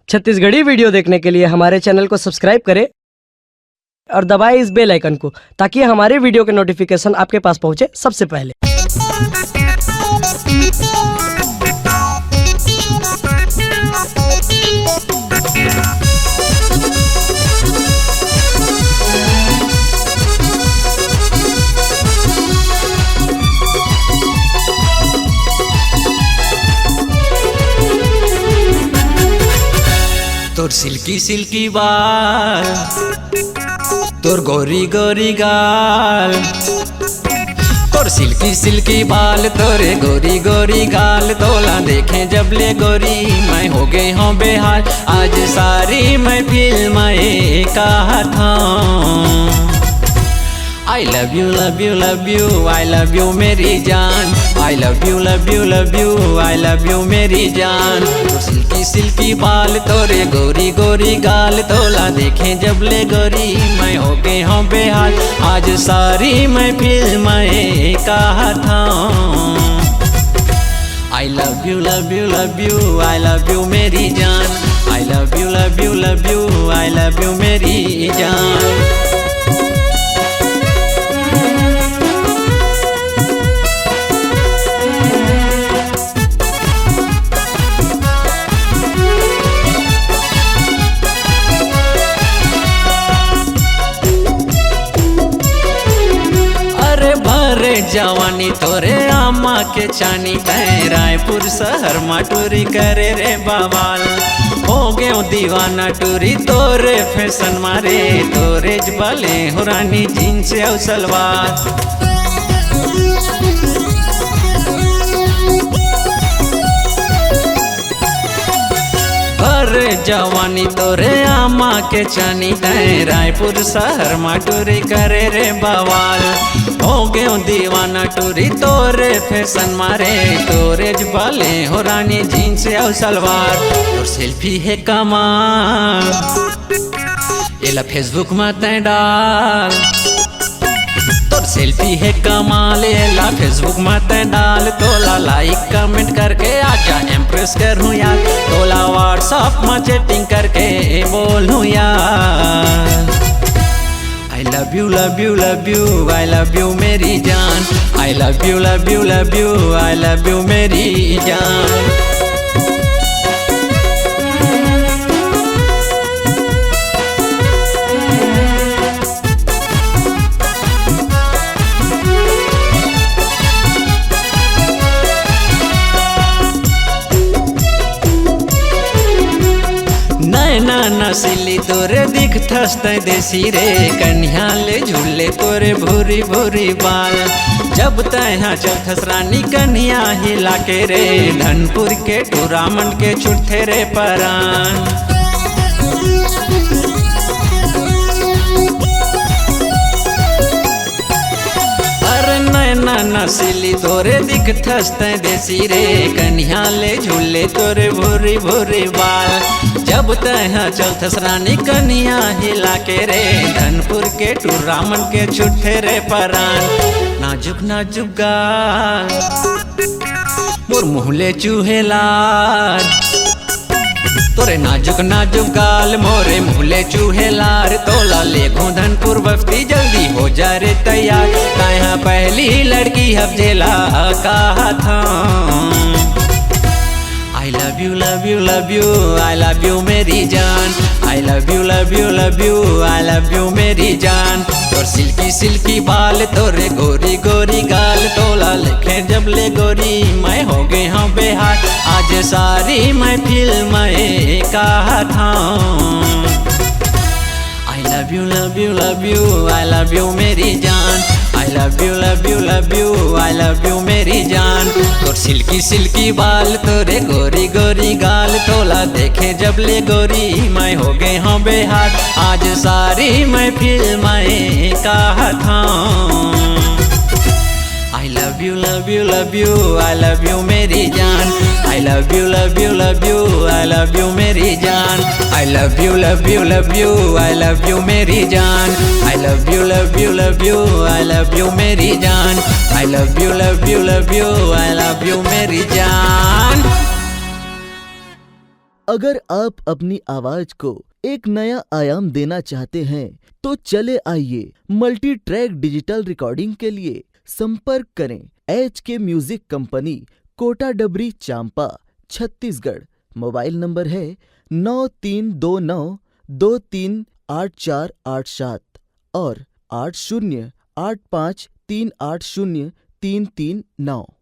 Chhattisgarhi video देखने के लिए हमारे चैनल को सब्सक्राइब करें और दबाएं इस बेल आइकन को ताकि हमारे वीडियो के नोटिफिकेशन आपके पास पहुंचे सबसे पहले। तोर सिल्की सिल्की बाल, तोर गोरी गोरी गाल, तोर सिल्की सिल्की बाल, तोरे गोरी गोरी गाल, तोला देखे जब ले गोरी मैं हो गई हूँ बेहाल। आज सारी महफिल में कहा था I love you, love you, love you, I love you मेरी जान। I love you, love you, love you, I love you मेरी जान। तो सिल्की सिल्की बाल, तोरे गोरी गोरी गाल, तोला देखे जब ले गोरी मैं हो गई हूँ बेहाल। आज सारी महफिल में कहा था I love you, love you, love you, I love you मेरी जान। I love you, love you, love you, I love you मेरी जान। जवानी तोरे आमा के चानी कहे रायपुर शहर माटूरी करे रे बवाल। हो गयो दीवाना टूरी तोरे फैशन मारे, तोरे जबले हुरानी जीन्स और सलवार। जवानी तोरे आमा के चानी कहे रायपुर शहर माटूरी करे रे बवाल। हो गयो दीवाना टूरी तोरे फैशन मारे, तोरे जबले हो रानी जीन्स और सलवार। और सेल्फी है कमाल, एला फेसबुक में तय डाल। तोर सेल्फी है कमाल, एला फेसबुक में तय डाल। तोला लाइक कमेंट करके आजा इम्प्रेस करूँ यार, तोला व्हाट्सएप में चैटिंग करके बोलूँ यार। I love you, love you, love you, I love you मेरी जान। I love you, love you, love you, I love you मेरी जान। नसीली तोरे दिखथस तय देसी रे, कन्या ले झूले तोरे भूरी भूरी बाल। जब तय चलथस रानी कन्या हिला के रे, धनपुर के टूरामन के छुटथे रे परान। नसीली तोरे दिखथस तय देसी रे, कन्या ले झूले तोरे भूरी भूरी बाल। जब तय चलथस रानी कन्या हिला के रे, धनपुर के टूरामन के छुट्टे रे परान। नाजुक नाजुक गाल, मोर मुहले चूहेलार। तोरे नाजुक नाजुक गाल, मोरे मुहले चूहेलार। तोला ले धनपुर बस्ती जल्दी हो जा रे तैयार, कहा पहली लड़की हफ्जेला कहा था। I love you, love you, love you, I love you मेरी जान। I love you, love you, love you, I love you मेरी जान। तोर सिल्की सिल्की बाल, तोरे गोरी गोरी गाल, तोला लिखे जब ले गोरी मैं हो गई हूँ बेहाल। आज सारी महफिल में कहा था I love you, love you, love you, I love you मेरी जान। I love you, love you, love you, I love you मेरी जान। तोर सिल्की सिल्की बाल, तोरे गोरी गोरी गाल, तोला देखे जब ले गोरी मैं हो गई हूँ बेहाल। आज सारी महफिल में कहा था I love you, love you, love you, I love you मेरी जान। I love you, love you, love you, I love you मेरी जान। I love you, love you, love you, I love you मेरी जान। I love you, love you, love you, I love you मेरी जान। I love you, love you, love you, I love you मेरी जान। अगर आप अपनी आवाज को एक नया आयाम देना चाहते हैं तो चले आइए मल्टी ट्रैक डिजिटल रिकॉर्डिंग के लिए संपर्क करें HK म्यूजिक कंपनी, कोटा डबरी, चांपा, छत्तीसगढ़। मोबाइल नंबर है 9329238487 और 8085380339।